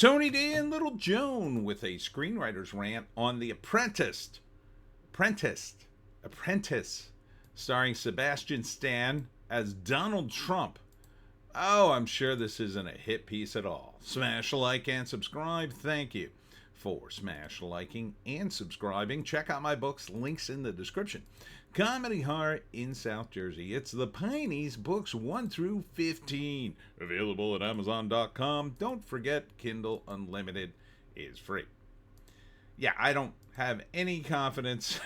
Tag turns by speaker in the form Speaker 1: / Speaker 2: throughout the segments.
Speaker 1: Tony D and Little Joan with a screenwriter's rant on The Apprentice. Apprentice, starring Sebastian Stan as Donald Trump. Oh, I'm sure this isn't a hit piece at all. Smash a like and subscribe. Thank you for smash liking and subscribing. Check out my books, links in the description. Comedy Horror in South Jersey. It's the Pineys, books 1 through 15. Available at Amazon.com. Don't forget, Kindle Unlimited is free. Yeah, I don't have any confidence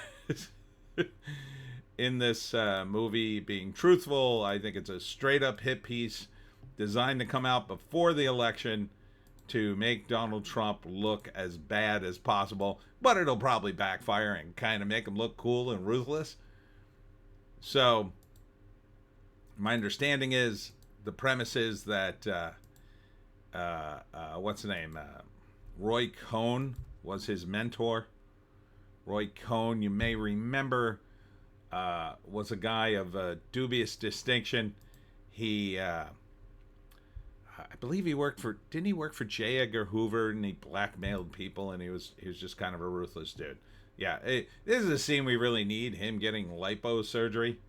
Speaker 1: in this movie being truthful. I think it's a straight up hit piece designed to come out before the election to make Donald Trump look as bad as possible, but it'll probably backfire and kind of make him look cool and ruthless. So, my understanding is the premise is that what's the name? Roy Cohn was his mentor. Roy Cohn, you may remember, was a guy of dubious distinction. He, I believe he worked for, didn't he work for J. Edgar Hoover, and he blackmailed people, and he was just kind of a ruthless dude. Yeah, this is a scene we really need, him getting lipo surgery.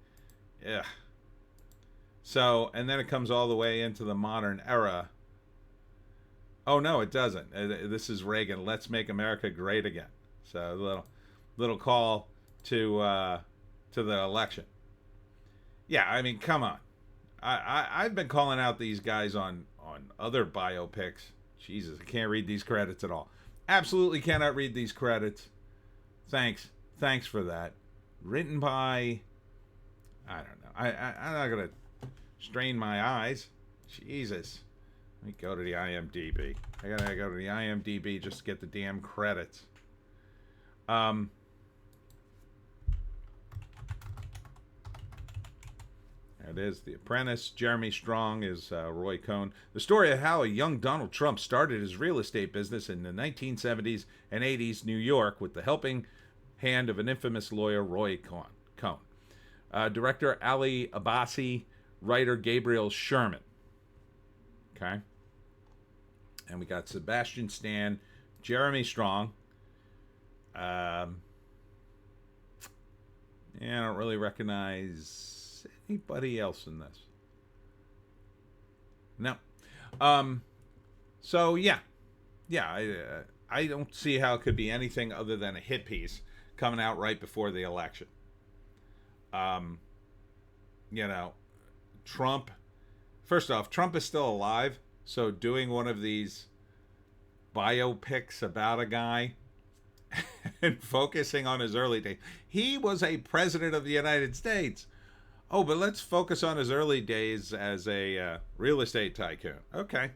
Speaker 1: Yeah. So, and then it comes all the way into the modern era. Oh, no, it doesn't. This is Reagan. Let's make America great again. So, a little call to the election. Yeah, I mean, come on. I've been calling out these guys on other biopics. Jesus, I can't read these credits at all. Absolutely cannot read these credits. Thanks for that. Written by, I don't know. I'm not gonna strain my eyes. Jesus. Let me go to the IMDb. I gotta go to the IMDb just to get the damn credits. It is The Apprentice. Jeremy Strong is Roy Cohn. The story of how a young Donald Trump started his real estate business in the 1970s and 80s New York with the helping hand of an infamous lawyer, Roy Cohn. Director Ali Abbasi, writer Gabriel Sherman. Okay. And we got Sebastian Stan, Jeremy Strong. I don't really recognize anybody else in this. No. So yeah, I don't see how it could be anything other than a hit piece coming out right before the election. Trump. First off, Trump is still alive, so doing one of these biopics about a guy and focusing on his early days. He was a president of the United States. Oh, but let's focus on his early days as a real estate tycoon. Okay.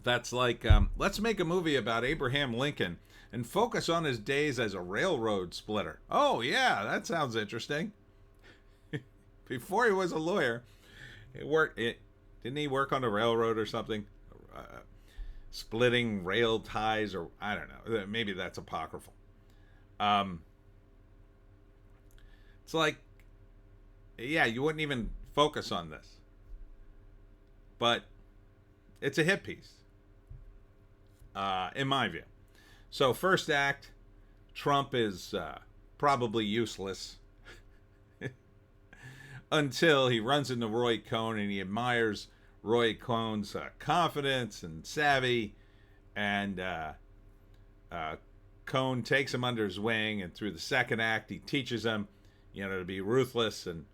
Speaker 1: That's like, let's make a movie about Abraham Lincoln and focus on his days as a railroad splitter. Oh, yeah, that sounds interesting. Before he was a lawyer, didn't he work on the railroad or something? Splitting rail ties, or I don't know. Maybe that's apocryphal. It's like, yeah, you wouldn't even focus on this. But it's a hit piece, in my view. So first act, Trump is probably useless until he runs into Roy Cohn and he admires Roy Cohn's confidence and savvy, and Cohn takes him under his wing, and through the second act he teaches him, to be ruthless, and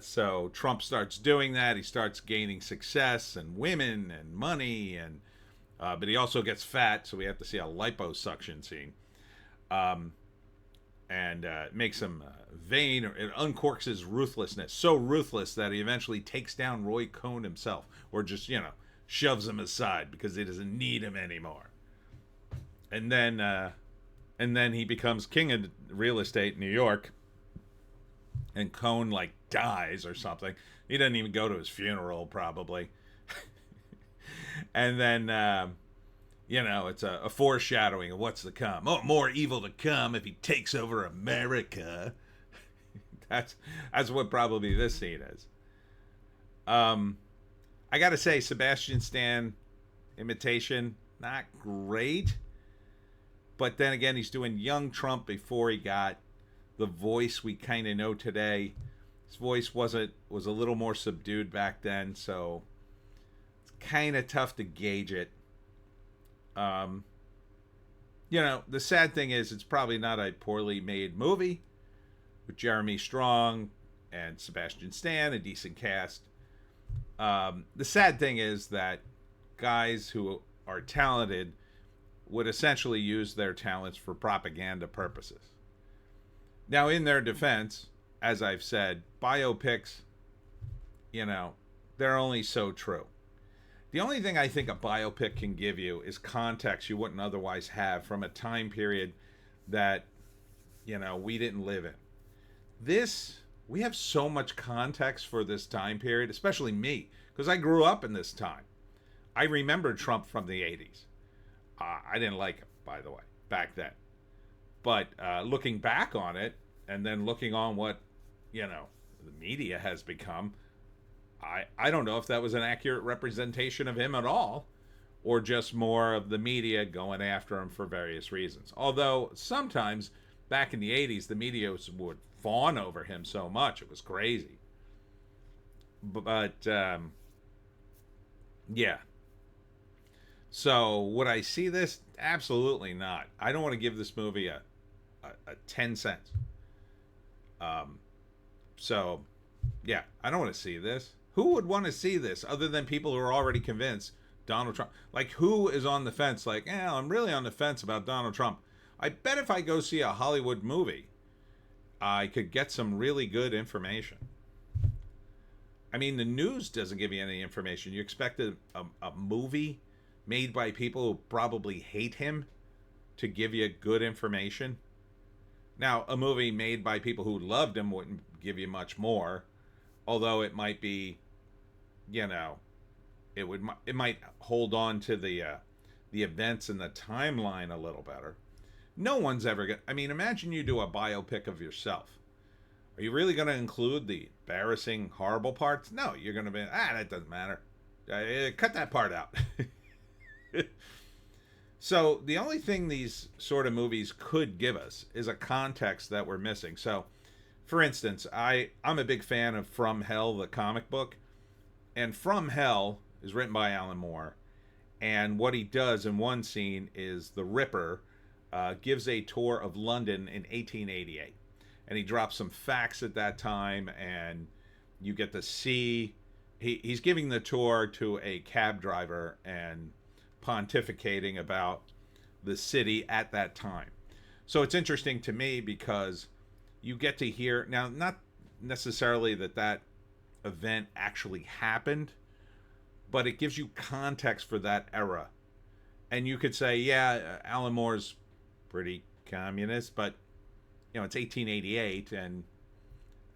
Speaker 1: so Trump starts doing that. He starts gaining success and women and money, and but he also gets fat, so we have to see a liposuction scene. And it makes him vain, or it uncorks his ruthlessness. So ruthless that he eventually takes down Roy Cohn himself, or just, shoves him aside because he doesn't need him anymore. And then he becomes king of real estate in New York. And Cohn, dies or something. He doesn't even go to his funeral, probably. And then, it's a foreshadowing of what's to come. Oh, more evil to come if he takes over America. That's what probably this scene is. I I gotta say, Sebastian Stan imitation, not great. But then again, he's doing young Trump before he got the voice we kind of know today. His voice was a little more subdued back then, so it's kind of tough to gauge it. You know, the sad thing is it's probably not a poorly made movie with Jeremy Strong and Sebastian Stan, a decent cast. The sad thing is that guys who are talented would essentially use their talents for propaganda purposes. Now, in their defense, as I've said, biopics, you know, they're only so true. The only thing I think a biopic can give you is context you wouldn't otherwise have from a time period that, you know, we didn't live in. We have so much context for this time period, especially me, because I grew up in this time. I remember Trump from the 80s. I didn't like him, by the way, back then. But looking back on it, and then looking on what, you know, the media has become, I don't know if that was an accurate representation of him at all, or just more of the media going after him for various reasons. Although sometimes, back in the 80s, the media would fawn over him so much. It was crazy. But yeah. So, would I see this? Absolutely not. I don't want to give this movie a 10 cents. So, yeah, I don't want to see this. Who would want to see this other than people who are already convinced Donald Trump? Like, who is on the fence? Like, I'm really on the fence about Donald Trump. I bet if I go see a Hollywood movie, I could get some really good information. I mean, the news doesn't give you any information. You expect a movie made by people who probably hate him to give you good information. Now, a movie made by people who loved him wouldn't give you much more, although it might be, you know, it might hold on to the events and the timeline a little better. No one's ever gonna. I mean, imagine you do a biopic of yourself. Are you really going to include the embarrassing, horrible parts? No, you're going to be, that doesn't matter. Cut that part out. So the only thing these sort of movies could give us is a context that we're missing. So, for instance, I'm a big fan of From Hell, the comic book. And From Hell is written by Alan Moore. And what he does in one scene is the Ripper gives a tour of London in 1888. And he drops some facts at that time, and you get to see he's giving the tour to a cab driver and pontificating about the city at that time. So it's interesting to me because you get to hear, now, not necessarily that event actually happened, but it gives you context for that era. And you could say, yeah, Alan Moore's pretty communist, but you know, it's 1888, and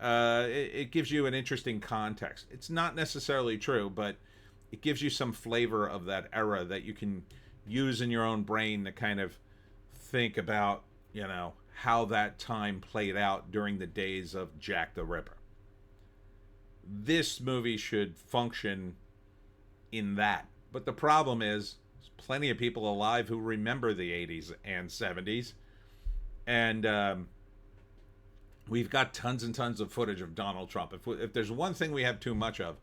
Speaker 1: it gives you an interesting context. It's not necessarily true, but it gives you some flavor of that era that you can use in your own brain to kind of think about, you know, how that time played out during the days of Jack the Ripper. This movie should function in that. But the problem is, there's plenty of people alive who remember the 80s and 70s. And we've got tons and tons of footage of Donald Trump. If there's one thing we have too much of,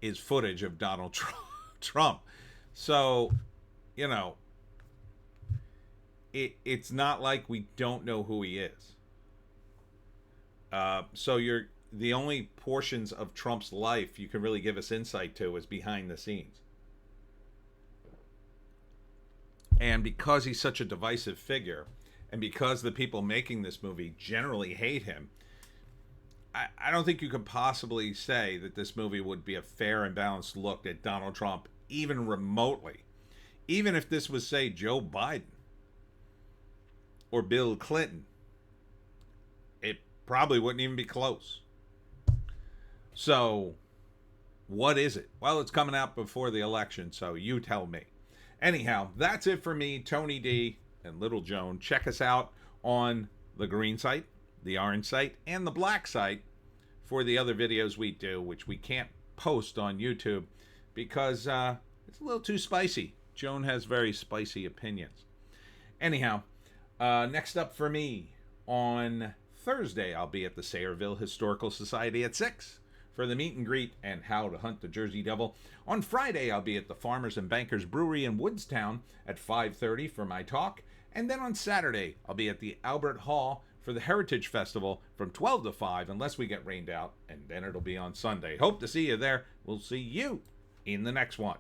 Speaker 1: is footage of Donald Trump. So, you know, it's not like we don't know who he is. So the only portions of Trump's life you can really give us insight to is behind the scenes. And because he's such a divisive figure, and because the people making this movie generally hate him, I don't think you could possibly say that this movie would be a fair and balanced look at Donald Trump, even remotely. Even if this was, say, Joe Biden or Bill Clinton, it probably wouldn't even be close. So, what is it? Well, it's coming out before the election, so you tell me. Anyhow, that's it for me, Tony D and Little Joan. Check us out on the green site, the orange site, and the black site for the other videos we do, which we can't post on YouTube because it's a little too spicy. Joan has very spicy opinions. Anyhow, next up for me, on Thursday, I'll be at the Sayreville Historical Society at 6 for the meet and greet and how to hunt the Jersey Devil. On Friday, I'll be at the Farmers and Bankers Brewery in Woodstown at 5:30 for my talk. And then on Saturday, I'll be at the Albert Hall for the Heritage Festival from 12 to 5, unless we get rained out, and then it'll be on Sunday. Hope to see you there. We'll see you in the next one.